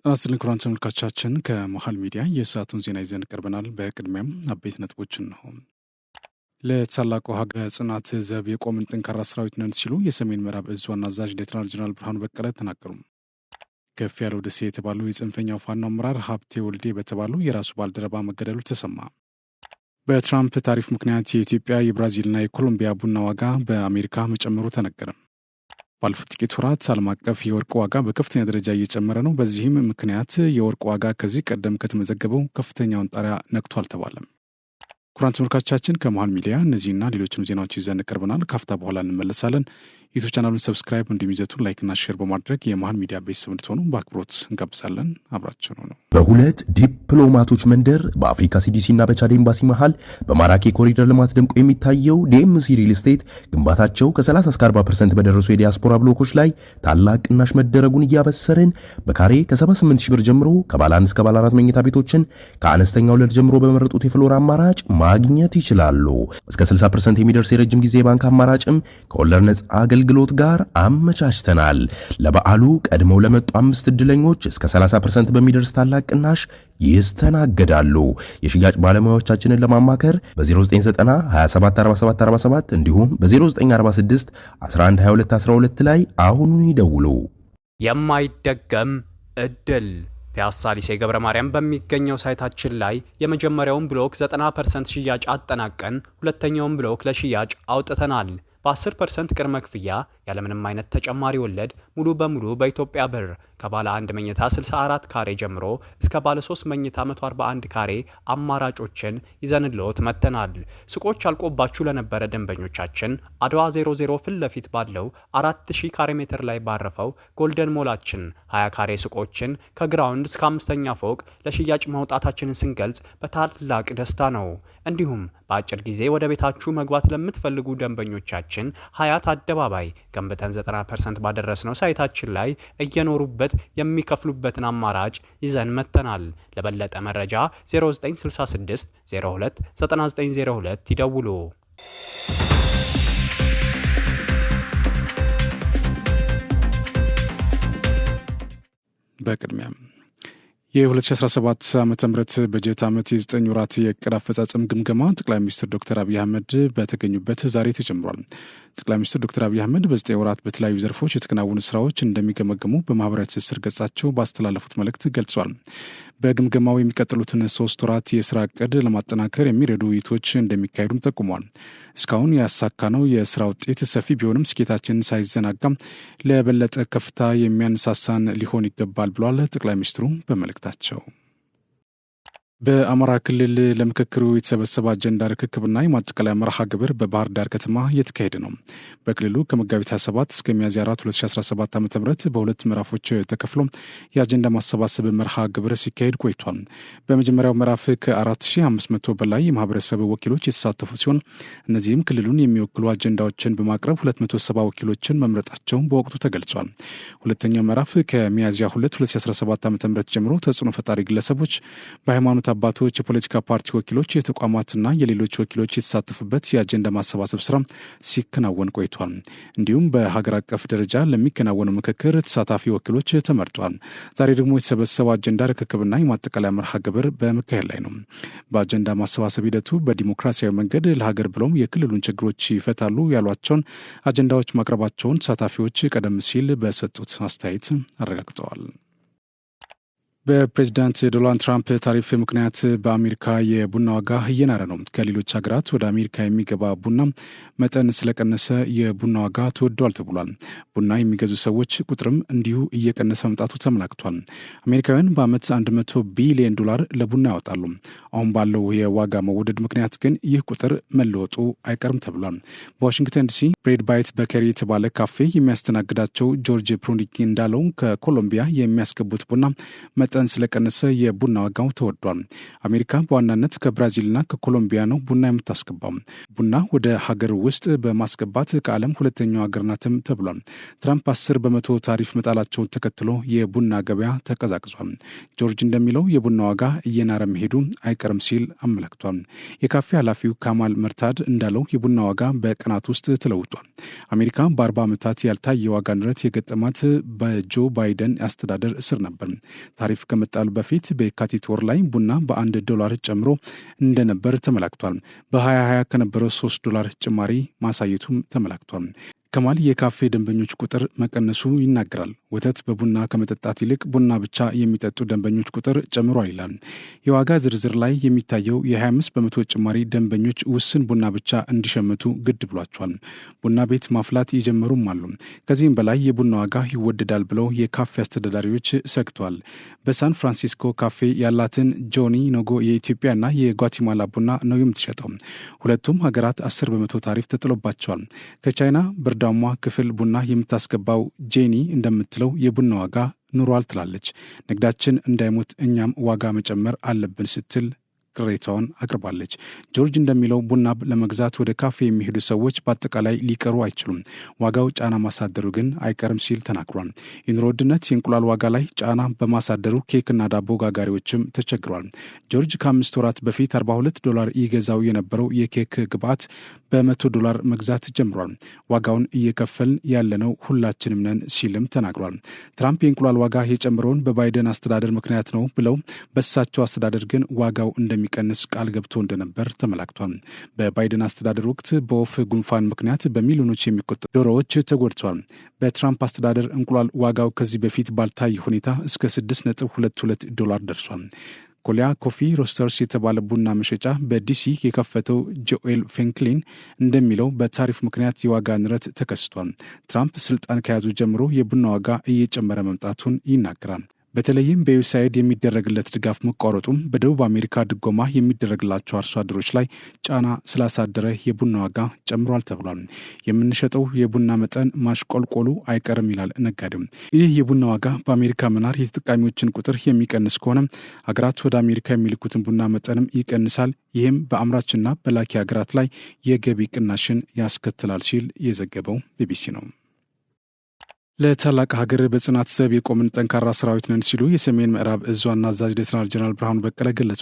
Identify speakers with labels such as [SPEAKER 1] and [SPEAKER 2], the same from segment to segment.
[SPEAKER 1] አስልን ክቡራን ተመልካቾቻችን ከመሃል ሚዲያ የሰዓቱን ዜና ይዘን ቀርበናል። በቅድሚያም አበይት ነጥቦችን ነው። ለታላቁ ሀገር ጽናት ዘብ የቆምን ጠንካራ ሰራዊት ነን ሲሉ የሰሜን ምዕራብ እዝ ዋና አዛዥ ሌተናል ጀነራል ብርሃኑ በቀለ ተናገሩ። ከፍ ያለው ደሴ የተባሉ የጽንፈኛው ፋኖ አመራር ሀብቴ ወልዴ በተባሉ የራሱ ባልደረባ መገደሉ ተሰማ። በትራምፕ ታሪፍ ምክንያት የኢትዮጵያ የብራዚልና የኮሎምቢያ ቡና ዋጋ በአሜሪካ መጨመሩ ተነገረ። ባለፉት ጥቂት ወራት ዓለም አቀፍ የወርቅ ዋጋ በከፍተኛ ደረጃ እየጨመረ ነው። በዚህም ምክንያት የወርቅ ዋጋ ከዚህ ቀደም ከተመዘገበው ከፍተኛውን ጣሪያ ነክቷል ተባለም። ኩራን ተመልካቾቻችን ከመሃል ሚዲያ እነዚህና ሌሎችንም ዜናዎች ይዘን ቀርበናል። ካፍታ በኋላ እንመለሳለን። ዩቲዩብ ቻናሉን ሰብስክራይብ እንዲሁም ይዘቱን ላይክና ሼር በማድረግ የመሃል ሚዲያ ቤተሰብ እንድትሆኑ በአክብሮት እንጋብዛለን። አብራችሁ ነው።
[SPEAKER 2] በሁለት ዲፕሎማቶች መንደር በአፍሪካ ሲዲሲና በቻድ ኤምባሲ መሃል በማራኪ ኮሪደር ልማት ደምቆ የሚታየው ዲኤምሲ ሪል ስቴት ግንባታቸው ከ30 እስከ 40% በደረሱ የዲያስፖራ ብሎኮች ላይ ታላቅ ቅናሽ መደረጉን እያበሰርን በካሬ ከ78 ሺህ ብር ጀምሮ ከባለ 1 እስከ ባለ 4 መኝታ ቤቶችን ከአነስተኛ ወለል ጀምሮ በመረጡት የፍሎር አማራጭ ማግኘት ይችላሉ። እስከ 60% የሚደርስ የረጅም ጊዜ ባንክ አማራጭም ከወለድ ነጻ አገልግሎት ጋር አመቻችተናል። ለበዓሉ ቀድመው ለመጡ 5 እድለኞች እስከ 30% በሚደርስ ታላቅ ቅናሽ ይስተናገዳሉ። የሽያጭ ባለሙያዎቻችንን ለማማከር በ0990 274747 እንዲሁም በ0946 112212 ላይ አሁኑን ይደውሉ።
[SPEAKER 3] የማይደገም እድል ፒያሳ ሊሴ ገብረ ማርያም በሚገኘው ሳይታችን ላይ የመጀመሪያውን ብሎክ 90% ሽያጭ አጠናቀን ሁለተኛውን ብሎክ ለሽያጭ አውጥተናል። በ10% ቅድመ ክፍያ ያለምንም አይነት ተጨማሪ ወለድ ሙሉ በሙሉ በኢትዮጵያ ብር ከባለ 1 መኝታ 64 ካሬ ጀምሮ እስከ ባለ 3 መኝታ 141 ካሬ አማራጮችን ይዘንልዎት መጥተናል። ሱቆች አልቆባችሁ ለነበረ ደንበኞቻችን አድዋ 00 ፊት ለፊት ባለው 4000 ካሬ ሜትር ላይ ባረፈው ጎልደን ሞላችን 20 ካሬ ሱቆችን ከግራውንድ እስከ 5ኛ ፎቅ ለሽያጭ ማውጣታችንን ስንገልጽ በታላቅ ደስታ ነው። እንዲሁም በአጭር ጊዜ ወደ ቤታችሁ መግባት ለምትፈልጉ ደንበኞቻችን ሀያት አደባባይ ገንብተን 90% ባደረስነው ሳይታችን ላይ እየኖሩበት የሚከፍሉበትን አማራጭ ይዘን መጥተናል። ለበለጠ መረጃ 0966 02 9902 ይደውሉ።
[SPEAKER 1] በቅድሚያ የ2017 ዓመተ ምህረት በጀት ዓመት የ9 ወራት የዕቅድ አፈጻጸም ግምገማ ጠቅላይ ሚኒስትር ዶክተር አብይ አህመድ በተገኙበት ዛሬ ተጀምሯል። ጠቅላይ ሚኒስትር ዶክተር አብይ አህመድ በ9 ወራት በተለያዩ ዘርፎች የተከናወኑ ስራዎች እንደሚገመገሙ በማህበራዊ ትስስር ገጻቸው ባስተላለፉት መልእክት ገልጿል። በግምገማው የሚቀጥሉትን 3 ወራት የስራ ዕቅድ ለማጠናከር የሚረዱ ውይይቶች እንደሚካሄዱም ጠቁመዋል። እስካሁን ያሳካነው የስራ ውጤት ሰፊ ቢሆንም ስኬታችንን ሳይዘናጋም ለበለጠ ከፍታ የሚያነሳሳን ሊሆን ይገባል ብሏል ጠቅላይ ሚኒስትሩ በመልእክታቸው። በአማራ ክልል ለምክክሩ የተሰበሰበ አጀንዳ ርክክብና የማጠቃለያ መርሃ ግብር በባህር ዳር ከተማ እየተካሄደ ነው። በክልሉ ከመጋቢት 27 እስከ ሚያዝያ 4 2017 ዓ ም በሁለት ምዕራፎች ተከፍሎ የአጀንዳ ማሰባሰብ መርሃ ግብር ሲካሄድ ቆይቷል። በመጀመሪያው ምዕራፍ ከ4500 በላይ የማህበረሰብ ወኪሎች የተሳተፉ ሲሆን እነዚህም ክልሉን የሚወክሉ አጀንዳዎችን በማቅረብ 270 ወኪሎችን መምረጣቸው በወቅቱ ተገልጿል። ሁለተኛው ምዕራፍ ከሚያዝያ 2 2017 ዓ ም ጀምሮ ተጽዕኖ ፈጣሪ ግለሰቦች፣ በሃይማኖት አባቶች፣ የፖለቲካ ፓርቲ ወኪሎች፣ የተቋማትና የሌሎች ወኪሎች የተሳተፉበት የአጀንዳ ማሰባሰብ ስራ ሲከናወን ቆይቷል። እንዲሁም በሀገር አቀፍ ደረጃ ለሚከናወነው ምክክር ተሳታፊ ወኪሎች ተመርጧል። ዛሬ ደግሞ የተሰበሰበው አጀንዳ ርክክብና የማጠቃለያ መርሃ ግብር በመካሄድ ላይ ነው። በአጀንዳ ማሰባሰብ ሂደቱ በዲሞክራሲያዊ መንገድ ለሀገር ብሎም የክልሉን ችግሮች ይፈታሉ ያሏቸውን አጀንዳዎች ማቅረባቸውን ተሳታፊዎች ቀደም ሲል በሰጡት አስተያየት አረጋግጠዋል። በፕሬዚዳንት ዶናልድ ትራምፕ ታሪፍ ምክንያት በአሜሪካ የቡና ዋጋ እየናረ ነው። ከሌሎች ሀገራት ወደ አሜሪካ የሚገባ ቡና መጠን ስለቀነሰ የቡና ዋጋ ተወዷል ተብሏል። ቡና የሚገዙ ሰዎች ቁጥርም እንዲሁ እየቀነሰ መምጣቱ ተመላክቷል። አሜሪካውያን በዓመት $100 ቢሊዮን ለቡና ያወጣሉ። አሁን ባለው የዋጋ መወደድ ምክንያት ግን ይህ ቁጥር መለወጡ አይቀርም ተብሏል። በዋሽንግተን ዲሲ ብሬድ ባይት በከሪ የተባለ ካፌ የሚያስተናግዳቸው ጆርጅ ፕሩኒክ እንዳለው ከኮሎምቢያ የሚያስገቡት ቡና መጠን ስለቀነሰ የቡና ዋጋው ተወዷል። አሜሪካ በዋናነት ከብራዚልና ከኮሎምቢያ ነው ቡና የምታስገባው። ቡና ወደ ሀገር ውስጥ በማስገባት ከዓለም ሁለተኛው ሀገር ናትም ተብሏል። ትራምፕ 10% ታሪፍ መጣላቸውን ተከትሎ የቡና ገበያ ተቀዛቅዟል። ጆርጅ እንደሚለው የቡና ዋጋ እየናረ መሄዱ አይቀርም ሲል አመላክቷል። የካፌ ኃላፊው ካማል መርታድ እንዳለው የቡና ዋጋ በቀናት ውስጥ ተለውጧል። አሜሪካ በ40 ዓመታት ያልታየ የዋጋ ንረት የገጠማት በጆ ባይደን አስተዳደር ስር ነበር። ታሪፍ ታሪፍ ከመጣሉ በፊት በየካቲት ወር ላይ ቡና $1 ጨምሮ እንደነበር ተመላክቷል። በ2020 ከነበረው $3 ጭማሪ ማሳየቱም ተመላክቷል። ከማል የካፌ ደንበኞች ቁጥር መቀነሱ ይናገራል። ወተት በቡና ከመጠጣት ይልቅ ቡና ብቻ የሚጠጡ ደንበኞች ቁጥር ጨምሯል ይላል። የዋጋ ዝርዝር ላይ የሚታየው የ25% ጭማሪ ደንበኞች ውስን ቡና ብቻ እንዲሸምቱ ግድ ብሏቸዋል። ቡና ቤት ማፍላት የጀመሩም አሉ። ከዚህም በላይ የቡና ዋጋ ይወደዳል ብለው የካፌ አስተዳዳሪዎች ሰግተዋል። በሳን ፍራንሲስኮ ካፌ ያላትን ጆኒ ኖጎ የኢትዮጵያና የጓቲማላ ቡና ነው የምትሸጠው። ሁለቱም ሀገራት 10% ታሪፍ ተጥሎባቸዋል። ከቻይና ብርዳማ ክፍል ቡና የምታስገባው ጄኒ እንደምትለው የቡና ዋጋ ኑሯል ትላለች። ንግዳችን እንዳይሞት እኛም ዋጋ መጨመር አለብን ስትል ቅሬታውን አቅርባለች። ጆርጅ እንደሚለው ቡና ለመግዛት ወደ ካፌ የሚሄዱ ሰዎች በአጠቃላይ ሊቀሩ አይችሉም፣ ዋጋው ጫና ማሳደሩ ግን አይቀርም ሲል ተናግሯል። የኑሮ ውድነት የእንቁላል ዋጋ ላይ ጫና በማሳደሩ ኬክና ዳቦ ጋጋሪዎችም ተቸግሯል። ጆርጅ ከ5 ወራት በፊት $42 ይገዛው የነበረው የኬክ ግብዓት $100 መግዛት ጀምሯል። ዋጋውን እየከፈልን ያለነው ሁላችንም ነን ሲልም ተናግሯል። ትራምፕ የእንቁላል ዋጋ የጨምረውን በባይደን አስተዳደር ምክንያት ነው ብለው በሳቸው አስተዳደር ግን ዋጋው እንደሚቀንስ ቃል ገብቶ እንደነበር ተመላክቷል። በባይደን አስተዳደር ወቅት በወፍ ጉንፋን ምክንያት በሚሊዮኖች የሚቆጠሩ ዶሮዎች ተጎድተዋል። በትራምፕ አስተዳደር እንቁላል ዋጋው ከዚህ በፊት ባልታየ ሁኔታ እስከ $6.22 ደርሷል። ኮሊያ ኮፊ ሮስተርስ የተባለ ቡና መሸጫ በዲሲ የከፈተው ጆኤል ፌንክሊን እንደሚለው በታሪፍ ምክንያት የዋጋ ንረት ተከስቷል። ትራምፕ ስልጣን ከያዙ ጀምሮ የቡና ዋጋ እየጨመረ መምጣቱን ይናገራል። በተለይም በዩሳይድ የሚደረግለት ድጋፍ መቋረጡም በደቡብ አሜሪካ ድጎማ የሚደረግላቸው አርሶ አደሮች ላይ ጫና ስላሳደረ የቡና ዋጋ ጨምሯል ተብሏል። የምንሸጠው የቡና መጠን ማሽቆልቆሉ አይቀርም ይላል ነጋዴው። ይህ የቡና ዋጋ በአሜሪካ መናር የተጠቃሚዎችን ቁጥር የሚቀንስ ከሆነ ሀገራት ወደ አሜሪካ የሚልኩትን ቡና መጠንም ይቀንሳል። ይህም በአምራችና በላኪ ሀገራት ላይ የገቢ ቅናሽን ያስከትላል ሲል የዘገበው ቢቢሲ ነው። ለታላቅ ሀገር በጽናት ዘብ የቆምን ጠንካራ ሰራዊት ነን ሲሉ የሰሜን ምዕራብ እዝ ዋና አዛዥ ሌተናል ጀነራል ብርሃኑ በቀለ ገለጹ።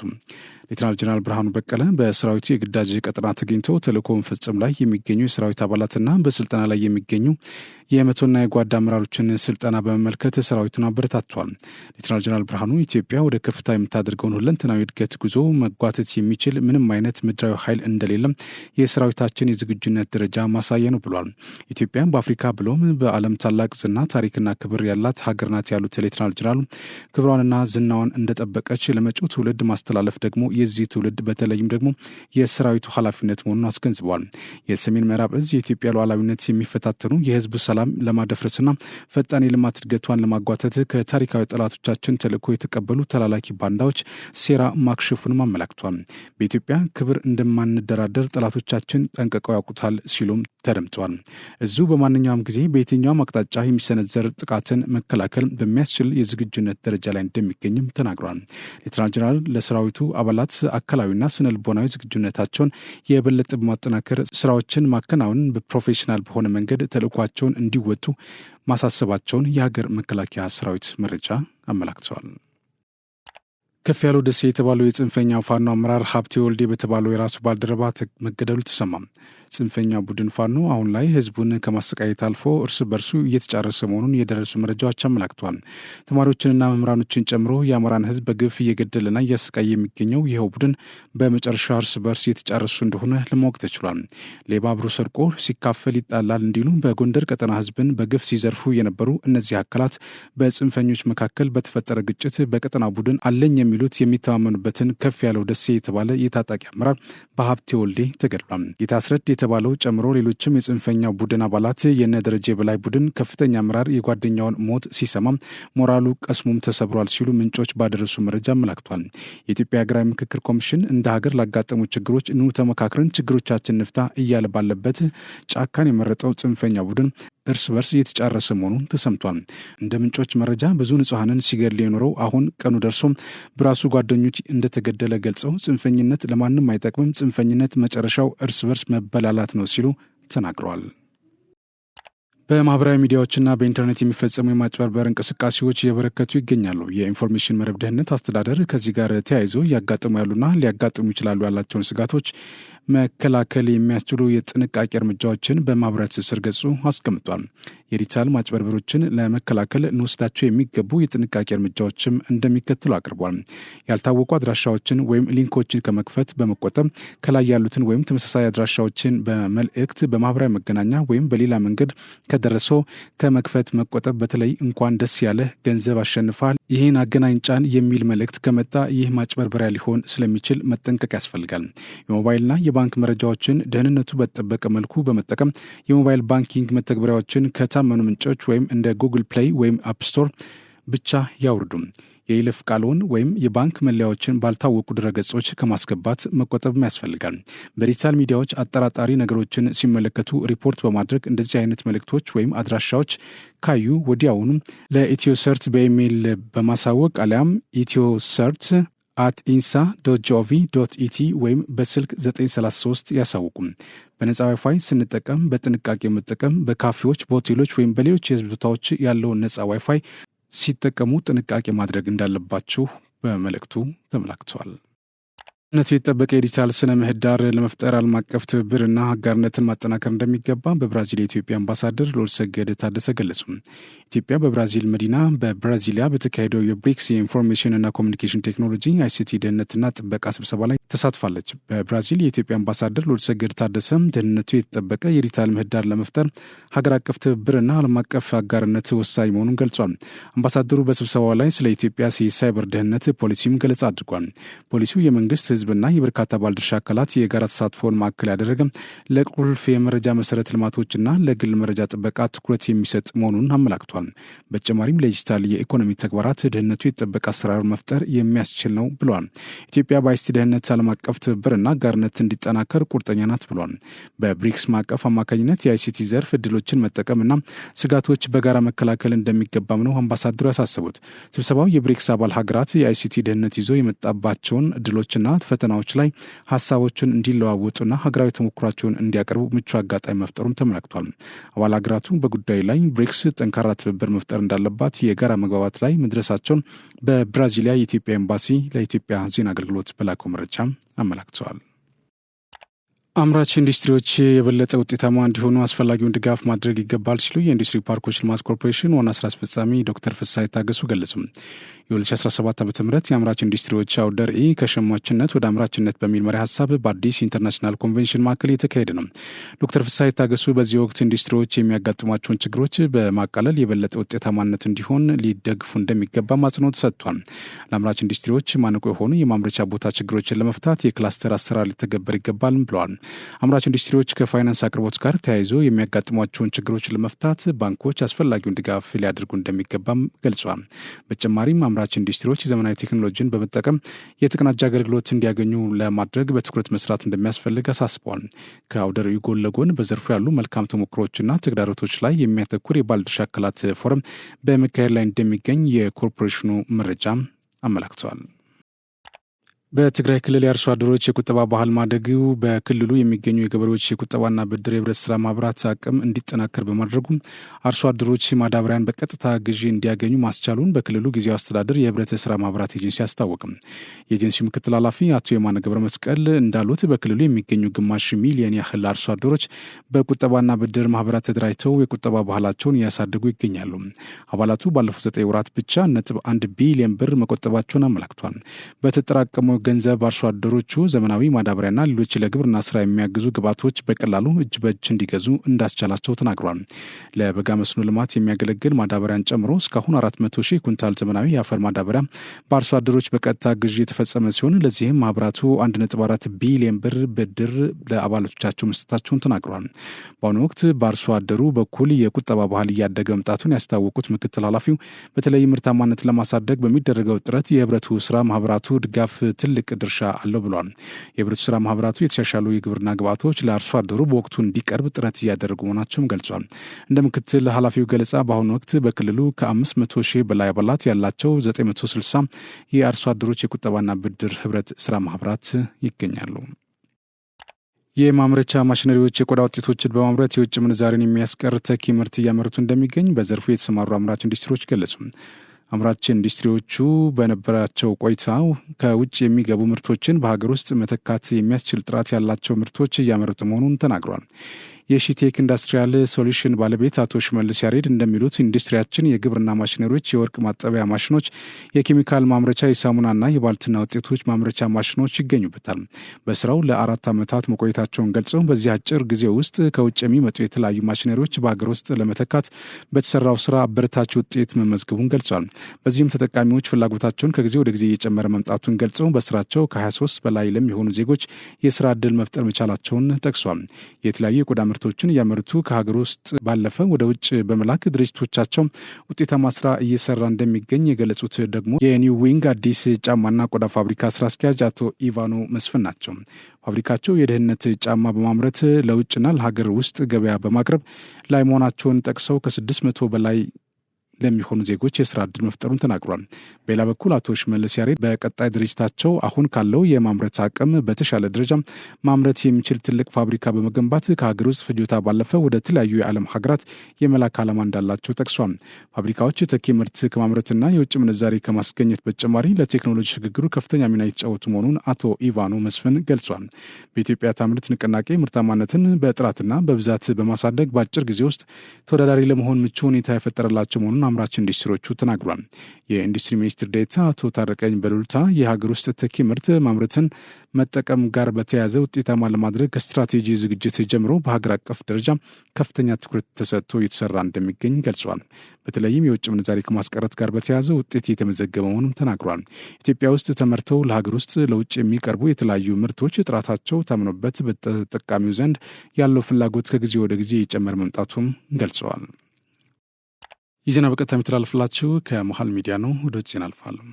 [SPEAKER 1] ሌተናል ጀነራል ብርሃኑ በቀለ በሰራዊቱ የግዳጅ ቀጠና ተገኝተው ተልዕኮ መፈጸም ላይ የሚገኙ የሰራዊት አባላትና በስልጠና ላይ የሚገኙ የመቶና የጓዳ አመራሮችን ስልጠና በመመልከት ሰራዊቱን አበረታቷል። ሌተናል ጀነራል ብርሃኑ ኢትዮጵያ ወደ ከፍታ የምታደርገውን ሁለንተናዊ እድገት ጉዞ መጓተት የሚችል ምንም አይነት ምድራዊ ኃይል እንደሌለም የሰራዊታችን የዝግጁነት ደረጃ ማሳያ ነው ብሏል። ኢትዮጵያ በአፍሪካ ብሎም በዓለም ታላቅ ዝና ታሪክና ክብር ያላት ሀገር ናት ያሉት ሌተናል ጀነራሉ ክብሯንና ዝናዋን እንደጠበቀች ለመጪው ትውልድ ማስተላለፍ ደግሞ የዚህ ትውልድ በተለይም ደግሞ የሰራዊቱ ኃላፊነት መሆኑን አስገንዝበዋል። የሰሜን ምዕራብ እዝ የኢትዮጵያ ሉዓላዊነት የሚፈታተኑ የህዝቡ ሰላም ለማደፍረስና ፈጣን የልማት እድገቷን ለማጓተት ከታሪካዊ ጠላቶቻችን ተልዕኮ የተቀበሉ ተላላኪ ባንዳዎች ሴራ ማክሸፉንም አመላክቷል። በኢትዮጵያ ክብር እንደማንደራደር ጠላቶቻችን ጠንቅቀው ያውቁታል ሲሉም ተደምጧል። እዙ በማንኛውም ጊዜ በየትኛውም አቅጣጫ የሚሰነዘር ጥቃትን መከላከል በሚያስችል የዝግጁነት ደረጃ ላይ እንደሚገኝም ተናግሯል። ሌተናል ጀነራል ለሰራዊቱ አባላት አካላዊና ስነ ልቦናዊ ዝግጁነታቸውን የበለጠ በማጠናከር ስራዎችን ማከናወን በፕሮፌሽናል በሆነ መንገድ ተልዕኳቸውን እንዲወጡ ማሳሰባቸውን የሀገር መከላከያ ሰራዊት መረጃ አመላክተዋል። ከፍ ያለው ደሴ የተባለው የጽንፈኛው ፋኖ አመራር ሀብቴ ወልዴ በተባለው የራሱ ባልደረባ መገደሉ ተሰማ። ጽንፈኛው ቡድን ፋኖ አሁን ላይ ህዝቡን ከማሰቃየት አልፎ እርስ በርሱ እየተጫረሰ መሆኑን የደረሱ መረጃዎች አመላክተዋል። ተማሪዎችንና መምህራኖችን ጨምሮ የአማራን ህዝብ በግፍ እየገደለና እያሰቃየ የሚገኘው ይኸው ቡድን በመጨረሻ እርስ በርስ እየተጫረሱ እንደሆነ ለማወቅ ተችሏል። ሌባ አብሮ ሰርቆ ሲካፈል ይጣላል እንዲሉ በጎንደር ቀጠና ህዝብን በግፍ ሲዘርፉ የነበሩ እነዚህ አካላት በጽንፈኞች መካከል በተፈጠረ ግጭት በቀጠና ቡድን አለኝ የሚሉት የሚተማመኑበትን ከፍ ያለው ደሴ የተባለ የታጣቂ አመራር በሀብቴ ወልዴ ተገድሏል። የታስረድ የተባለው ጨምሮ ሌሎችም የጽንፈኛው ቡድን አባላት የነ ደረጀ በላይ ቡድን ከፍተኛ አመራር የጓደኛውን ሞት ሲሰማ ሞራሉ ቀስሙም ተሰብሯል ሲሉ ምንጮች ባደረሱ መረጃ አመላክቷል። የኢትዮጵያ ሀገራዊ ምክክር ኮሚሽን እንደ ሀገር ላጋጠሙ ችግሮች ኑ ተመካክረን ችግሮቻችን ንፍታ እያለ ባለበት ጫካን የመረጠው ጽንፈኛ ቡድን እርስ በርስ እየተጫረሰ መሆኑን ተሰምቷል። እንደ ምንጮች መረጃ ብዙ ንጹሐንን ሲገድል የኖረው አሁን ቀኑ ደርሶ በራሱ ጓደኞች እንደተገደለ ገልጸው ጽንፈኝነት ለማንም አይጠቅምም፣ ጽንፈኝነት መጨረሻው እርስ በርስ መበላላት ነው ሲሉ ተናግረዋል። በማህበራዊ ሚዲያዎችና በኢንተርኔት የሚፈጸሙ የማጭበርበር እንቅስቃሴዎች እየበረከቱ ይገኛሉ። የኢንፎርሜሽን መረብ ደህንነት አስተዳደር ከዚህ ጋር ተያይዞ እያጋጠሙ ያሉና ሊያጋጥሙ ይችላሉ ያላቸውን ስጋቶች መከላከል የሚያስችሉ የጥንቃቄ እርምጃዎችን በማህበራዊ ትስስር ገጹ አስቀምጧል። የዲጂታል ማጭበርበሮችን ለመከላከል እንወስዳቸው የሚገቡ የጥንቃቄ እርምጃዎችም እንደሚከተሉ አቅርቧል። ያልታወቁ አድራሻዎችን ወይም ሊንኮችን ከመክፈት በመቆጠብ ከላይ ያሉትን ወይም ተመሳሳይ አድራሻዎችን በመልእክት በማህበራዊ መገናኛ ወይም በሌላ መንገድ ከደረሰው ከመክፈት መቆጠብ። በተለይ እንኳን ደስ ያለህ ገንዘብ አሸንፋል፣ ይህን አገናኝ ጫን የሚል መልእክት ከመጣ ይህ ማጭበርበሪያ ሊሆን ስለሚችል መጠንቀቅ ያስፈልጋል። የሞባይልና የባንክ መረጃዎችን ደህንነቱ በተጠበቀ መልኩ በመጠቀም የሞባይል ባንኪንግ መተግበሪያዎችን ከታመኑ ምንጮች ወይም እንደ ጉግል ፕሌይ ወይም አፕ ስቶር ብቻ ያውርዱ። የይለፍ ቃልዎን ወይም የባንክ መለያዎችን ባልታወቁ ድረገጾች ከማስገባት መቆጠብም ያስፈልጋል። በዲጂታል ሚዲያዎች አጠራጣሪ ነገሮችን ሲመለከቱ ሪፖርት በማድረግ እንደዚህ አይነት መልእክቶች ወይም አድራሻዎች ካዩ ወዲያውኑ ለኢትዮሰርት በኢሜይል በማሳወቅ አሊያም ኢትዮሰርት @insa.gov.et ወይም በስልክ 933 ያሳውቁም። በነጻ ዋይፋይ ስንጠቀም በጥንቃቄ መጠቀም። በካፌዎች፣ በሆቴሎች ወይም በሌሎች የህዝብ ቦታዎች ያለውን ነጻ ዋይፋይ ሲጠቀሙ ጥንቃቄ ማድረግ እንዳለባችሁ በመልእክቱ ተመላክቷል። ነቱ የተጠበቀ የዲጂታል ስነ ምህዳር ለመፍጠር ዓለም አቀፍ ትብብርና አጋርነትን ማጠናከር እንደሚገባ በብራዚል የኢትዮጵያ አምባሳደር ሉኦልሰገድ ታደሰ ገለጹ። ኢትዮጵያ በብራዚል መዲና በብራዚሊያ በተካሄደው የብሪክስ የኢንፎርሜሽንና ኮሚኒኬሽን ቴክኖሎጂ ICT ደህንነትና ጥበቃ ስብሰባ ላይ ተሳትፋለች። በብራዚል የኢትዮጵያ አምባሳደር ሉኦልሰገድ ታደሰ ደህንነቱ የተጠበቀ የዲጂታል ምህዳር ለመፍጠር ሀገር አቀፍ ትብብርና ዓለም አቀፍ አጋርነት ወሳኝ መሆኑን ገልጿል። አምባሳደሩ በስብሰባው ላይ ስለ ኢትዮጵያ የሳይበር ደህንነት ፖሊሲም ገለጻ አድርጓል። ፖሊሲው የመንግስት ህዝብና የበርካታ ባለድርሻ አካላት የጋራ ተሳትፎን ማዕከል ያደረገ ለቁልፍ የመረጃ መሰረተ ልማቶችና ለግል መረጃ ጥበቃ ትኩረት የሚሰጥ መሆኑን አመላክቷል። በተጨማሪም ለዲጂታል የኢኮኖሚ ተግባራት ደህንነቱ የተጠበቀ አሰራር መፍጠር የሚያስችል ነው ብሏል። ኢትዮጵያ በአይሲቲ ደህንነት ዓለም አቀፍ ትብብርና አጋርነት እንዲጠናከር ቁርጠኛ ናት ብሏል። በብሪክስ ማዕቀፍ አማካኝነት የአይሲቲ ዘርፍ እድሎችን መጠቀምና ስጋቶች በጋራ መከላከል እንደሚገባም ነው አምባሳደሩ ያሳሰቡት። ስብሰባው የብሪክስ አባል ሀገራት የአይሲቲ ደህንነት ይዞ የመጣባቸውን እድሎችና ፈተናዎች ላይ ሀሳቦችን እንዲለዋወጡና ሀገራዊ ተሞክሯቸውን እንዲያቀርቡ ምቹ አጋጣሚ መፍጠሩም ተመላክቷል። አባል ሀገራቱ በጉዳዩ ላይ ብሪክስ ጠንካራ ትብብር መፍጠር እንዳለባት የጋራ መግባባት ላይ መድረሳቸውን በብራዚሊያ የኢትዮጵያ ኤምባሲ ለኢትዮጵያ ዜና አገልግሎት በላከው መረጃ አመላክተዋል። አምራች ኢንዱስትሪዎች የበለጠ ውጤታማ እንዲሆኑ አስፈላጊውን ድጋፍ ማድረግ ይገባል ሲሉ የኢንዱስትሪ ፓርኮች ልማት ኮርፖሬሽን ዋና ስራ አስፈጻሚ ዶክተር ፍስሐ ይታገሱ ገለጹ። የ2017 ዓ.ም የአምራች ኢንዱስትሪዎች አውደ ርዕይ ከሸማችነት ወደ አምራችነት በሚል መሪ ሀሳብ በአዲስ ኢንተርናሽናል ኮንቬንሽን ማዕከል የተካሄደ ነው። ዶክተር ፍስሐ ይታገሱ በዚህ ወቅት ኢንዱስትሪዎች የሚያጋጥሟቸውን ችግሮች በማቃለል የበለጠ ውጤታማነት እንዲሆን ሊደግፉ እንደሚገባ አጽንኦት ሰጥቷል። ለአምራች ኢንዱስትሪዎች ማነቆ የሆኑ የማምረቻ ቦታ ችግሮችን ለመፍታት የክላስተር አሰራር ሊተገበር ይገባል ብለዋል። አምራች ኢንዱስትሪዎች ከፋይናንስ አቅርቦት ጋር ተያይዞ የሚያጋጥሟቸውን ችግሮችን ለመፍታት ባንኮች አስፈላጊውን ድጋፍ ሊያደርጉ እንደሚገባም ገልጿል። በተጨማሪም አምራች ኢንዱስትሪዎች ዘመናዊ ቴክኖሎጂን በመጠቀም የተቀናጀ አገልግሎት እንዲያገኙ ለማድረግ በትኩረት መስራት እንደሚያስፈልግ አሳስበዋል። ከአውደ ርዕዩ ጎን ለጎን በዘርፉ ያሉ መልካም ተሞክሮችና ተግዳሮቶች ላይ የሚያተኩር የባለድርሻ አካላት ፎረም በመካሄድ ላይ እንደሚገኝ የኮርፖሬሽኑ መረጃ አመላክተዋል። በትግራይ ክልል የአርሶ አደሮች የቁጠባ ባህል ማደጉ በክልሉ የሚገኙ የገበሬዎች የቁጠባና ብድር የህብረት ስራ ማህበራት አቅም እንዲጠናከር በማድረጉ አርሶ አደሮች ማዳበሪያን በቀጥታ ግዢ እንዲያገኙ ማስቻሉን በክልሉ ጊዜያዊ አስተዳደር የህብረት ስራ ማህበራት ኤጀንሲ አስታወቅም። የኤጀንሲው ምክትል ኃላፊ አቶ የማነ ገብረ መስቀል እንዳሉት በክልሉ የሚገኙ ግማሽ ሚሊዮን ያህል አርሶ አደሮች በቁጠባና ብድር ማህበራት ተደራጅተው የቁጠባ ባህላቸውን እያሳደጉ ይገኛሉ። አባላቱ ባለፉት 9 ወራት ብቻ 1.1 ቢሊዮን ብር መቆጠባቸውን አመላክቷል። በተጠራቀመው ገንዘብ አርሶ አደሮቹ ዘመናዊ ማዳበሪያና ሌሎች ለግብርና ስራ የሚያግዙ ግብዓቶች በቀላሉ እጅ በእጅ እንዲገዙ እንዳስቻላቸው ተናግሯል። ለበጋ መስኖ ልማት የሚያገለግል ማዳበሪያን ጨምሮ እስካሁን 400,000 ኩንታል ዘመናዊ የአፈር ማዳበሪያ በአርሶ አደሮች በቀጥታ ግዢ የተፈጸመ ሲሆን ለዚህም ማህበራቱ 1.4 ቢሊዮን ብር ብድር ለአባሎቻቸው መስጠታቸውን ተናግሯል። በአሁኑ ወቅት በአርሶ አደሩ በኩል የቁጠባ ባህል እያደገ መምጣቱን ያስታወቁት ምክትል ኃላፊው በተለይ ምርታማነትን ለማሳደግ በሚደረገው ጥረት የህብረቱ ስራ ማህበራቱ ድጋፍ ትልቅ ድርሻ አለው ብሏል። የህብረቱ ስራ ማህበራቱ የተሻሻሉ የግብርና ግብዓቶች ለአርሶ አደሩ በወቅቱ እንዲቀርብ ጥረት እያደረጉ መሆናቸውም ገልጿል። እንደ ምክትል ኃላፊው ገለጻ በአሁኑ ወቅት በክልሉ ከ500,000 በላይ አባላት ያላቸው 960 የአርሶ አደሮች የቁጠባና ብድር ህብረት ስራ ማህበራት ይገኛሉ። የማምረቻ ማሽነሪዎች የቆዳ ውጤቶችን በማምረት የውጭ ምንዛሬን የሚያስቀር ተኪ ምርት እያመረቱ እንደሚገኝ በዘርፉ የተሰማሩ አምራች ኢንዱስትሪዎች ገለጹ። አምራች ኢንዱስትሪዎቹ በነበራቸው ቆይታ ከውጭ የሚገቡ ምርቶችን በሀገር ውስጥ መተካት የሚያስችል ጥራት ያላቸው ምርቶች እያመረቱ መሆኑን ተናግሯል። የሺቴክ ኢንዱስትሪያል ሶሉሽን ባለቤት አቶ ሽመልስ ያሬድ እንደሚሉት ኢንዱስትሪያችን የግብርና ማሽነሪዎች፣ የወርቅ ማጠቢያ ማሽኖች፣ የኬሚካል ማምረቻ፣ የሳሙናና የባልትና ውጤቶች ማምረቻ ማሽኖች ይገኙበታል። በስራው ለ4 ዓመታት መቆየታቸውን ገልጸው በዚህ አጭር ጊዜ ውስጥ ከውጭ የሚመጡ የተለያዩ ማሽነሪዎች በሀገር ውስጥ ለመተካት በተሰራው ስራ አበረታች ውጤት መመዝገቡን ገልጿል። በዚህም ተጠቃሚዎች ፍላጎታቸውን ከጊዜ ወደ ጊዜ እየጨመረ መምጣቱን ገልጸው በስራቸው ከ23 በላይ ለሚሆኑ ዜጎች የስራ ዕድል መፍጠር መቻላቸውን ጠቅሷል። የተለያዩ የቆዳ ምርቶችን እያመረቱ ከሀገር ውስጥ ባለፈ ወደ ውጭ በመላክ ድርጅቶቻቸው ውጤታማ ስራ እየሰራ እንደሚገኝ የገለጹት ደግሞ የኒው ዊንግ አዲስ ጫማና ቆዳ ፋብሪካ ስራ አስኪያጅ አቶ ኢቫኖ መስፍን ናቸው። ፋብሪካቸው የደህንነት ጫማ በማምረት ለውጭና ለሀገር ውስጥ ገበያ በማቅረብ ላይ መሆናቸውን ጠቅሰው ከ600 በላይ ለሚሆኑ ዜጎች የስራ ዕድል መፍጠሩን ተናግሯል። በሌላ በኩል አቶ ሽመልስ ያሬድ በቀጣይ ድርጅታቸው አሁን ካለው የማምረት አቅም በተሻለ ደረጃ ማምረት የሚችል ትልቅ ፋብሪካ በመገንባት ከሀገር ውስጥ ፍጆታ ባለፈ ወደ ተለያዩ የዓለም ሀገራት የመላክ ዓላማ እንዳላቸው ጠቅሷል። ፋብሪካዎች ተኪ ምርት ከማምረትና የውጭ ምንዛሬ ከማስገኘት በተጨማሪ ለቴክኖሎጂ ሽግግሩ ከፍተኛ ሚና የተጫወቱ መሆኑን አቶ ኢቫኖ መስፍን ገልጿል። በኢትዮጵያ ታምርት ንቅናቄ ምርታማነትን በጥራትና በብዛት በማሳደግ በአጭር ጊዜ ውስጥ ተወዳዳሪ ለመሆን ምቹ ሁኔታ የፈጠረላቸው መሆኑን አምራች ኢንዱስትሪዎቹ ተናግሯል። የኢንዱስትሪ ሚኒስትር ዴኤታ አቶ ታረቀኝ በሉልታ የሀገር ውስጥ ተኪ ምርት ማምረትን መጠቀም ጋር በተያያዘ ውጤታማ ለማድረግ ከስትራቴጂ ዝግጅት ጀምሮ በሀገር አቀፍ ደረጃ ከፍተኛ ትኩረት ተሰጥቶ እየተሰራ እንደሚገኝ ገልጿል። በተለይም የውጭ ምንዛሬ ከማስቀረት ጋር በተያያዘ ውጤት እየተመዘገበ መሆኑን ተናግሯል። ኢትዮጵያ ውስጥ ተመርተው ለሀገር ውስጥ ለውጭ የሚቀርቡ የተለያዩ ምርቶች ጥራታቸው ታምኖበት በተጠቃሚው ዘንድ ያለው ፍላጎት ከጊዜ ወደ ጊዜ እየጨመረ መምጣቱም ገልጸዋል። ይህ ዜና በቀጥታ የሚተላለፍላችሁ ከመሃል ሚዲያ ነው። ወደ ውጭ እናልፋለን።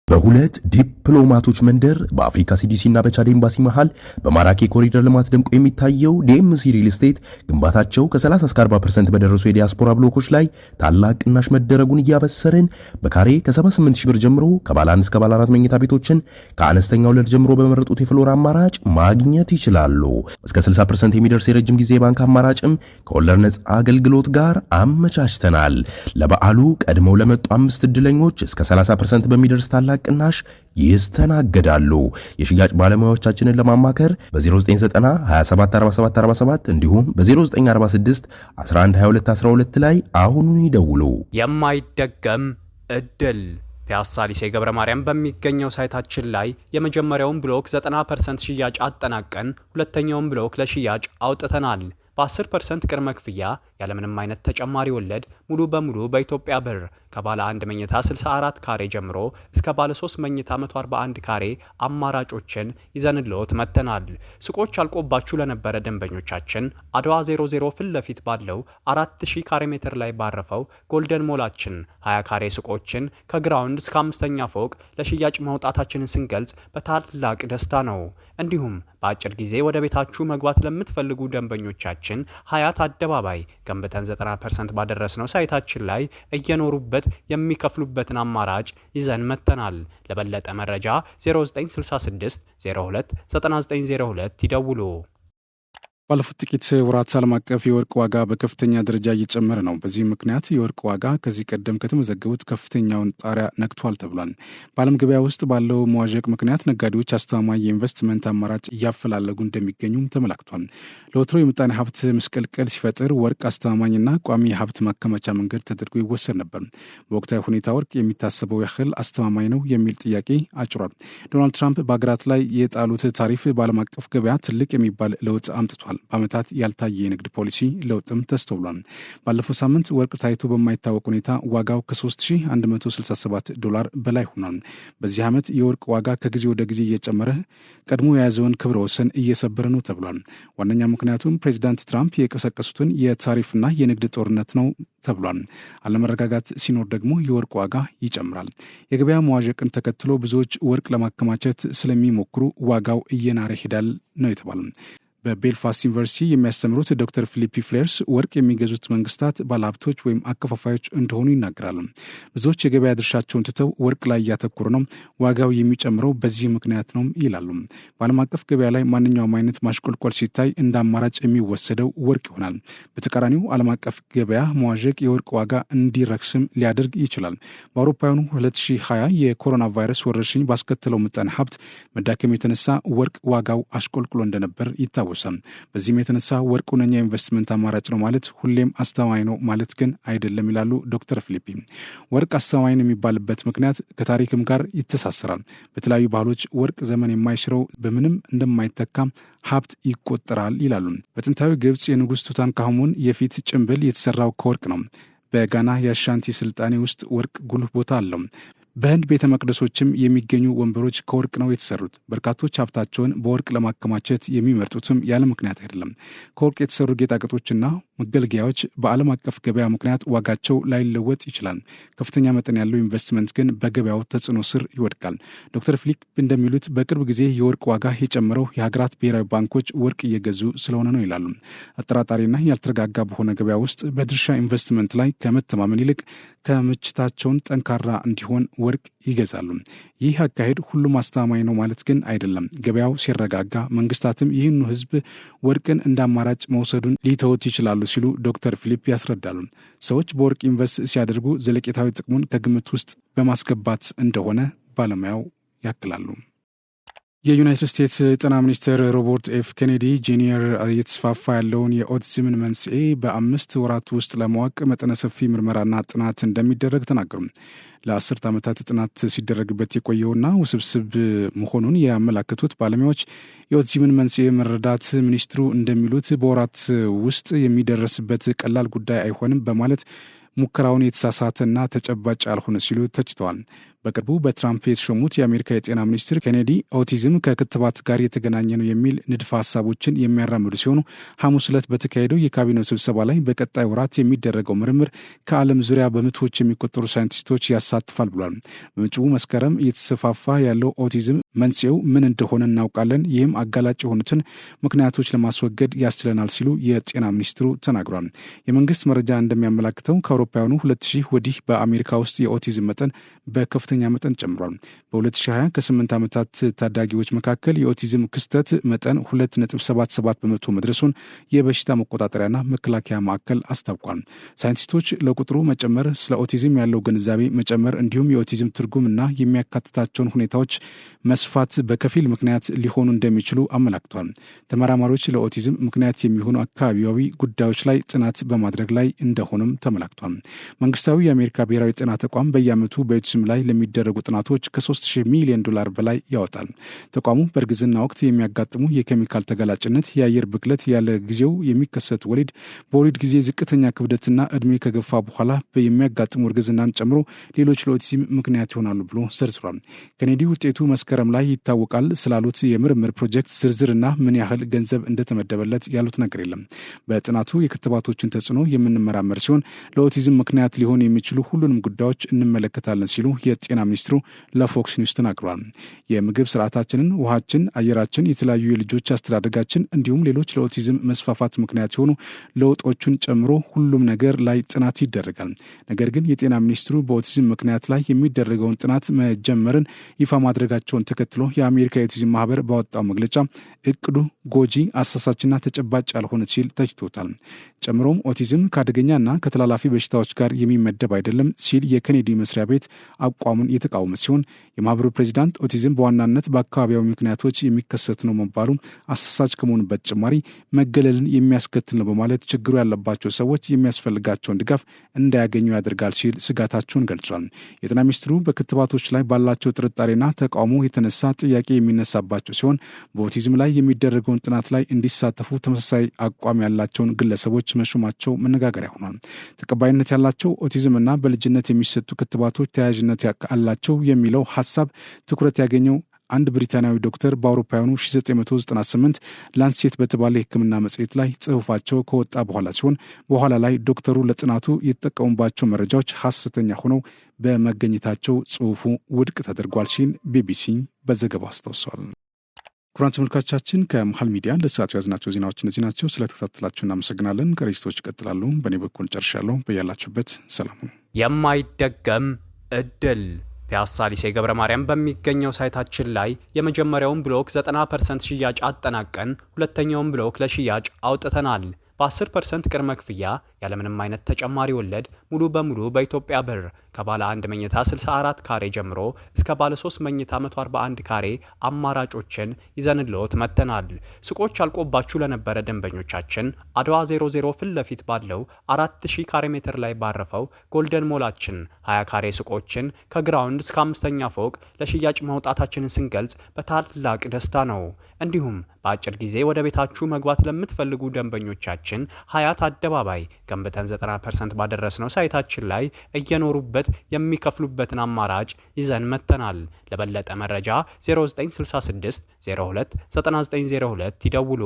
[SPEAKER 2] በሁለት ዲፕሎማቶች መንደር በአፍሪካ ሲዲሲና በቻድ ኤምባሲ መሃል በማራኪ ኮሪደር ልማት ደምቆ የሚታየው ዲኤምሲ ሪል ስቴት ግንባታቸው ከ30 እስከ 40% በደረሱ የዲያስፖራ ብሎኮች ላይ ታላቅ ቅናሽ መደረጉን እያበሰርን በካሬ ከ78 ሺህ ብር ጀምሮ ከባለ 1 እስከ ባለ 4 መኝታ ቤቶችን ከአነስተኛ ወለድ ጀምሮ በመረጡት የፍሎር አማራጭ ማግኘት ይችላሉ። እስከ 60% የሚደርስ የረጅም ጊዜ ባንክ አማራጭም ከወለድ ነጻ አገልግሎት ጋር አመቻችተናል። ለበዓሉ ቀድመው ለመጡ 5 እድለኞች እስከ 30% በሚደርስ ታላቅ ቅናሽ ይስተናገዳሉ። የሽያጭ ባለሙያዎቻችንን ለማማከር በ0990 274747 እንዲሁም በ0946 112212 ላይ አሁኑን ይደውሉ።
[SPEAKER 3] የማይደገም እድል ፒያሳ ሊሴ ገብረ ማርያም በሚገኘው ሳይታችን ላይ የመጀመሪያውን ብሎክ 90% ሽያጭ አጠናቀን ሁለተኛውን ብሎክ ለሽያጭ አውጥተናል። በ10% ቅድመ ክፍያ ያለምንም አይነት ተጨማሪ ወለድ ሙሉ በሙሉ በኢትዮጵያ ብር ከባለ 1 መኝታ 64 ካሬ ጀምሮ እስከ ባለ 3 መኝታ 141 ካሬ አማራጮችን ይዘንልዎት መጥተናል። ሱቆች አልቆባችሁ ለነበረ ደንበኞቻችን አድዋ 00 ፊት ለፊት ባለው 4000 ካሬ ሜትር ላይ ባረፈው ጎልደን ሞላችን 20 ካሬ ሱቆችን ከግራውንድ እስከ 5ኛ ፎቅ ለሽያጭ ማውጣታችንን ስንገልጽ በታላቅ ደስታ ነው። እንዲሁም በአጭር ጊዜ ወደ ቤታችሁ መግባት ለምትፈልጉ ደንበኞቻችን ሀያት አደባባይ ገንብተን 90% ባደረስነው ሳይታችን ላይ እየኖሩበት የሚከፍሉበትን አማራጭ ይዘን መጥተናል። ለበለጠ መረጃ 0966 02 9902 ይደውሉ።
[SPEAKER 1] ባለፉት ጥቂት ወራት ዓለም አቀፍ የወርቅ ዋጋ በከፍተኛ ደረጃ እየጨመረ ነው። በዚህ ምክንያት የወርቅ ዋጋ ከዚህ ቀደም ከተመዘገቡት ከፍተኛውን ጣሪያ ነክቷል ተብሏል። በዓለም ገበያ ውስጥ ባለው መዋዠቅ ምክንያት ነጋዴዎች አስተማማኝ የኢንቨስትመንት አማራጭ እያፈላለጉ እንደሚገኙም ተመላክቷል። ለወትሮ የምጣኔ ሀብት ምስቅልቅል ሲፈጥር ወርቅ አስተማማኝና ቋሚ የሀብት ማከማቻ መንገድ ተደርጎ ይወሰድ ነበር። በወቅታዊ ሁኔታ ወርቅ የሚታሰበው ያህል አስተማማኝ ነው የሚል ጥያቄ አጭሯል። ዶናልድ ትራምፕ በሀገራት ላይ የጣሉት ታሪፍ በዓለም አቀፍ ገበያ ትልቅ የሚባል ለውጥ አምጥቷል። በዓመታት ያልታየ የንግድ ፖሊሲ ለውጥም ተስተውሏል። ባለፈው ሳምንት ወርቅ ታይቶ በማይታወቅ ሁኔታ ዋጋው $3167 በላይ ሆኗል። በዚህ ዓመት የወርቅ ዋጋ ከጊዜ ወደ ጊዜ እየጨመረ ቀድሞ የያዘውን ክብረ ወሰን እየሰበረ ነው ተብሏል። ዋነኛ ምክንያቱም ፕሬዚዳንት ትራምፕ የቀሰቀሱትን የታሪፍና የንግድ ጦርነት ነው ተብሏል። አለመረጋጋት ሲኖር ደግሞ የወርቅ ዋጋ ይጨምራል። የገበያ መዋዠቅን ተከትሎ ብዙዎች ወርቅ ለማከማቸት ስለሚሞክሩ ዋጋው እየናረ ይሄዳል ነው የተባለው። በቤልፋስት ዩኒቨርሲቲ የሚያስተምሩት ዶክተር ፊሊፕ ፍሌርስ ወርቅ የሚገዙት መንግስታት፣ ባለሀብቶች ወይም አከፋፋዮች እንደሆኑ ይናገራሉ። ብዙዎች የገበያ ድርሻቸውን ትተው ወርቅ ላይ እያተኮሩ ነው። ዋጋው የሚጨምረው በዚህ ምክንያት ነው ይላሉ። በዓለም አቀፍ ገበያ ላይ ማንኛውም አይነት ማሽቆልቆል ሲታይ እንደ አማራጭ የሚወሰደው ወርቅ ይሆናል። በተቃራኒው ዓለም አቀፍ ገበያ መዋዠቅ የወርቅ ዋጋ እንዲረክስም ሊያደርግ ይችላል። በአውሮፓውያኑ 2020 የኮሮና ቫይረስ ወረርሽኝ ባስከተለው ምጣኔ ሀብት መዳከም የተነሳ ወርቅ ዋጋው አሽቆልቁሎ እንደነበር ይታወሳል። በዚህም የተነሳ ወርቅ ሁነኛ ኢንቨስትመንት አማራጭ ነው ማለት ሁሌም አስተማማኝ ነው ማለት ግን አይደለም ይላሉ ዶክተር ፊሊፕ። ወርቅ አስተማማኝ የሚባልበት ምክንያት ከታሪክም ጋር ይተሳሰራል። በተለያዩ ባህሎች ወርቅ ዘመን የማይሽረው በምንም እንደማይተካ ሀብት ይቆጠራል ይላሉ። በጥንታዊ ግብጽ የንጉሥ ቱታንካሙን የፊት ጭንብል የተሰራው ከወርቅ ነው። በጋና የአሻንቲ ስልጣኔ ውስጥ ወርቅ ጉልህ ቦታ አለው። በህንድ ቤተ መቅደሶችም የሚገኙ ወንበሮች ከወርቅ ነው የተሰሩት። በርካቶች ሀብታቸውን በወርቅ ለማከማቸት የሚመርጡትም ያለ ምክንያት አይደለም። ከወርቅ የተሰሩ ጌጣጌጦችና መገልገያዎች በዓለም አቀፍ ገበያ ምክንያት ዋጋቸው ላይለወጥ ይችላል። ከፍተኛ መጠን ያለው ኢንቨስትመንት ግን በገበያው ተጽዕኖ ስር ይወድቃል። ዶክተር ፊሊፕ እንደሚሉት በቅርብ ጊዜ የወርቅ ዋጋ የጨመረው የሀገራት ብሔራዊ ባንኮች ወርቅ እየገዙ ስለሆነ ነው ይላሉ። አጠራጣሪና ያልተረጋጋ በሆነ ገበያ ውስጥ በድርሻ ኢንቨስትመንት ላይ ከመተማመን ይልቅ ክምችታቸውን ጠንካራ እንዲሆን ወርቅ ይገዛሉ። ይህ አካሄድ ሁሉም አስተማማኝ ነው ማለት ግን አይደለም። ገበያው ሲረጋጋ መንግስታትም ይህኑ ህዝብ ወርቅን እንደ አማራጭ መውሰዱን ሊተውት ይችላሉ ሲሉ ዶክተር ፊሊፕ ያስረዳሉ። ሰዎች በወርቅ ኢንቨስት ሲያደርጉ ዘለቄታዊ ጥቅሙን ከግምት ውስጥ በማስገባት እንደሆነ ባለሙያው ያክላሉ። የዩናይትድ ስቴትስ የጤና ሚኒስትር ሮበርት ኤፍ ኬኔዲ ጁኒየር እየተስፋፋ ያለውን የኦቲዝምን መንስኤ በ5 ወራት ውስጥ ለማወቅ መጠነ ሰፊ ምርመራና ጥናት እንደሚደረግ ተናገሩ። ለ10 ዓመታት ጥናት ሲደረግበት የቆየውና ውስብስብ መሆኑን ያመላከቱት ባለሙያዎች የኦቲዝምን መንስኤ መረዳት ሚኒስትሩ እንደሚሉት በወራት ውስጥ የሚደረስበት ቀላል ጉዳይ አይሆንም በማለት ሙከራውን የተሳሳተና ተጨባጭ ያልሆነ ሲሉ ተችተዋል። በቅርቡ በትራምፕ የተሾሙት የአሜሪካ የጤና ሚኒስትር ኬኔዲ ኦቲዝም ከክትባት ጋር የተገናኘ ነው የሚል ንድፈ ሀሳቦችን የሚያራምዱ ሲሆኑ ሐሙስ ዕለት በተካሄደው የካቢኔው ስብሰባ ላይ በቀጣይ ወራት የሚደረገው ምርምር ከዓለም ዙሪያ በመቶዎች የሚቆጠሩ ሳይንቲስቶች ያሳትፋል ብሏል። በመጪው መስከረም እየተስፋፋ ያለው ኦቲዝም መንስኤው ምን እንደሆነ እናውቃለን፣ ይህም አጋላጭ የሆኑትን ምክንያቶች ለማስወገድ ያስችለናል ሲሉ የጤና ሚኒስትሩ ተናግሯል። የመንግስት መረጃ እንደሚያመላክተው ከአውሮፓውያኑ 2000 ወዲህ በአሜሪካ ውስጥ የኦቲዝም መጠን በከፍተኛ መጠን ጨምሯል። በ2020 ከ8 ዓመታት ታዳጊዎች መካከል የኦቲዝም ክስተት መጠን 2.77 በመቶ መድረሱን የበሽታ መቆጣጠሪያና መከላከያ ማዕከል አስታውቋል። ሳይንቲስቶች ለቁጥሩ መጨመር፣ ስለ ኦቲዝም ያለው ግንዛቤ መጨመር እንዲሁም የኦቲዝም ትርጉምና የሚያካትታቸውን ሁኔታዎች መስፋት በከፊል ምክንያት ሊሆኑ እንደሚችሉ አመላክቷል። ተመራማሪዎች ለኦቲዝም ምክንያት የሚሆኑ አካባቢያዊ ጉዳዮች ላይ ጥናት በማድረግ ላይ እንደሆነም ተመላክቷል። መንግስታዊ የአሜሪካ ብሔራዊ ጤና ተቋም በየዓመቱ በኦቲዝም ላይ ለሚደረጉ ጥናቶች ከ3,000 ሚሊዮን ዶላር በላይ ያወጣል። ተቋሙ በእርግዝና ወቅት የሚያጋጥሙ የኬሚካል ተጋላጭነት፣ የአየር ብክለት፣ ያለ ጊዜው የሚከሰት ወሊድ፣ በወሊድ ጊዜ ዝቅተኛ ክብደትና እድሜ ከገፋ በኋላ የሚያጋጥሙ እርግዝናን ጨምሮ ሌሎች ለኦቲዝም ምክንያት ይሆናሉ ብሎ ዘርዝሯል። ኬኔዲ ውጤቱ መስከረም ላይ ይታወቃል ስላሉት የምርምር ፕሮጀክት ዝርዝርና ምን ያህል ገንዘብ እንደተመደበለት ያሉት ነገር የለም። በጥናቱ የክትባቶችን ተጽዕኖ የምንመራመር ሲሆን ለኦቲዝም ምክንያት ሊሆን የሚችሉ ሁሉንም ጉዳዮች እንመለከታለን ሲሉ የጤና ሚኒስትሩ ለፎክስ ኒውስ ተናግረዋል። የምግብ ስርዓታችንን፣ ውሃችን፣ አየራችን፣ የተለያዩ የልጆች አስተዳደጋችን እንዲሁም ሌሎች ለኦቲዝም መስፋፋት ምክንያት የሆኑ ለውጦቹን ጨምሮ ሁሉም ነገር ላይ ጥናት ይደረጋል። ነገር ግን የጤና ሚኒስትሩ በኦቲዝም ምክንያት ላይ የሚደረገውን ጥናት መጀመርን ይፋ ማድረጋቸውን ተከትሎ የአሜሪካ የኦቲዝም ማህበር ባወጣው መግለጫ እቅዱ ጎጂ፣ አሳሳችና ተጨባጭ ያልሆነ ሲል ተችቶታል። ጨምሮም ኦቲዝም ከአደገኛና ከተላላፊ በሽታዎች ጋር የሚመደብ አይደለም ሲል የኬኔዲ መስሪያ ቤት አቋሙን የተቃወመ ሲሆን የማህበሩ ፕሬዚዳንት ኦቲዝም በዋናነት በአካባቢያዊ ምክንያቶች የሚከሰት ነው መባሉ አሳሳች ከመሆኑ በተጨማሪ መገለልን የሚያስከትል ነው በማለት ችግሩ ያለባቸው ሰዎች የሚያስፈልጋቸውን ድጋፍ እንዳያገኙ ያደርጋል ሲል ስጋታቸውን ገልጿል። የጤና ሚኒስትሩ በክትባቶች ላይ ባላቸው ጥርጣሬና ተቃውሞ የተነሳ ጥያቄ የሚነሳባቸው ሲሆን በኦቲዝም ላይ የሚደረገውን ጥናት ላይ እንዲሳተፉ ተመሳሳይ አቋም ያላቸውን ግለሰቦች መሾማቸው መነጋገሪያ ሆኗል። ተቀባይነት ያላቸው ኦቲዝምና በልጅነት የሚሰጡ ክትባቶች ተያያዥነት አላቸው የሚለው ሀሳብ ትኩረት ያገኘው አንድ ብሪታንያዊ ዶክተር በአውሮፓውያኑ 1998 ላንሴት በተባለ የሕክምና መጽሔት ላይ ጽሑፋቸው ከወጣ በኋላ ሲሆን በኋላ ላይ ዶክተሩ ለጥናቱ የተጠቀሙባቸው መረጃዎች ሐሰተኛ ሆነው በመገኘታቸው ጽሑፉ ውድቅ ተደርጓል ሲል ቢቢሲ በዘገባው አስታውሷል። ክቡራን ተመልካቾቻችን ከመሃል ሚዲያ ለሰዓቱ ያዝናቸው ዜናዎች እነዚህ ናቸው። ስለተከታተላችሁ እናመሰግናለን። ቀሪስቶች ይቀጥላሉ። በእኔ በኩል ጨርሻለሁ። በያላችሁበት ሰላም ሁኑ።
[SPEAKER 3] የማይደገም እድል ፒያሳ ሊሴ ገብረ ማርያም በሚገኘው ሳይታችን ላይ የመጀመሪያውን ብሎክ 90% ሽያጭ አጠናቀን ሁለተኛውን ብሎክ ለሽያጭ አውጥተናል። በ10% ቅድመ ክፍያ ያለምንም አይነት ተጨማሪ ወለድ ሙሉ በሙሉ በኢትዮጵያ ብር ከባለ 1 መኝታ 64 ካሬ ጀምሮ እስከ ባለ 3 መኝታ 141 ካሬ አማራጮችን ይዘንልዎት መጥተናል። ሱቆች አልቆባችሁ ለነበረ ደንበኞቻችን አድዋ 00 ፊት ለፊት ባለው 4000 ካሬ ሜትር ላይ ባረፈው ጎልደን ሞላችን 20 ካሬ ሱቆችን ከግራውንድ እስከ 5ኛ ፎቅ ለሽያጭ ማውጣታችንን ስንገልጽ በታላቅ ደስታ ነው። እንዲሁም በአጭር ጊዜ ወደ ቤታችሁ መግባት ለምትፈልጉ ደንበኞቻችን ሀያት አደባባይ ገንብተን 90% ባደረስነው ሳይታችን ላይ እየኖሩበት የሚከፍሉበትን አማራጭ ይዘን መጥተናል። ለበለጠ መረጃ 0966 02 9902 ይደውሉ።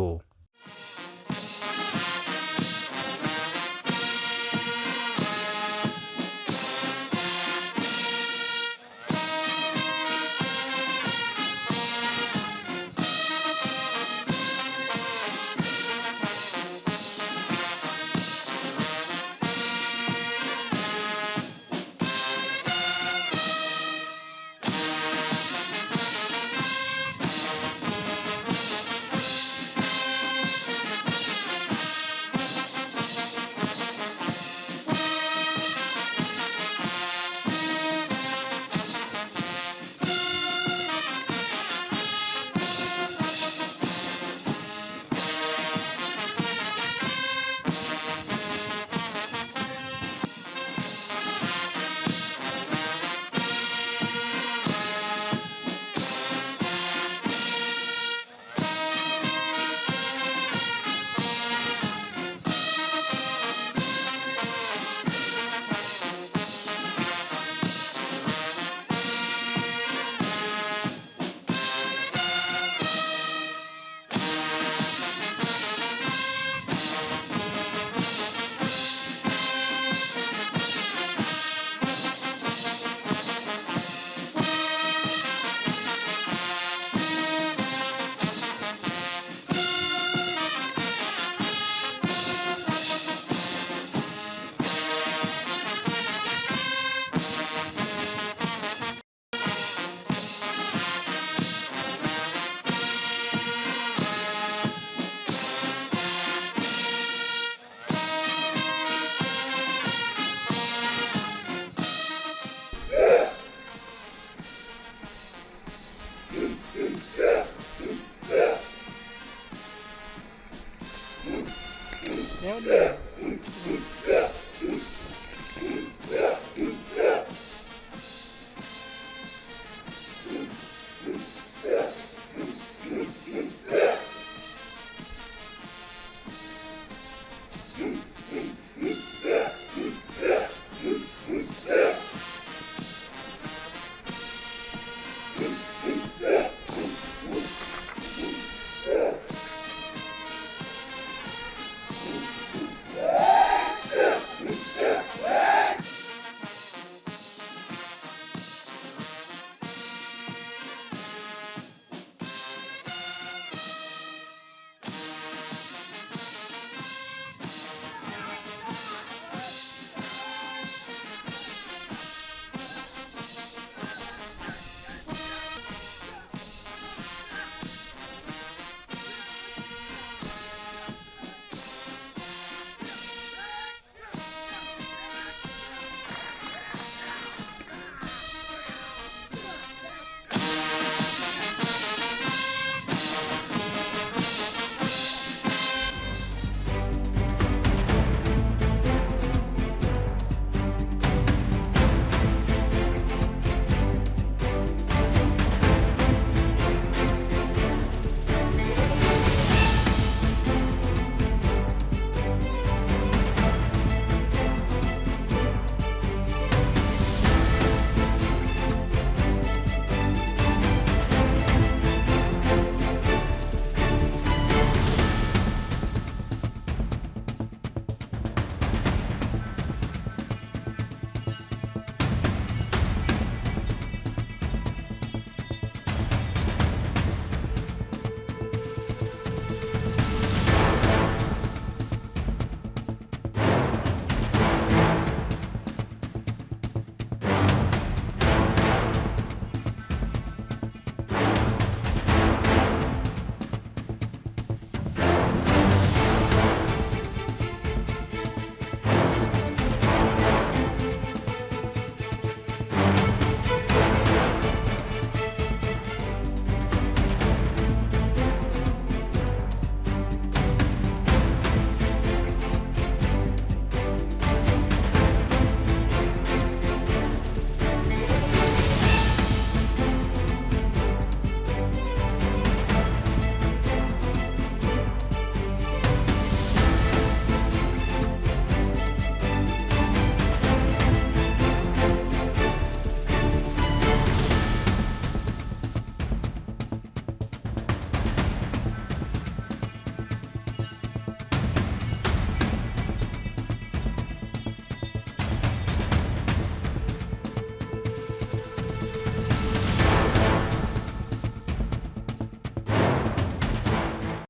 [SPEAKER 4] Yeah.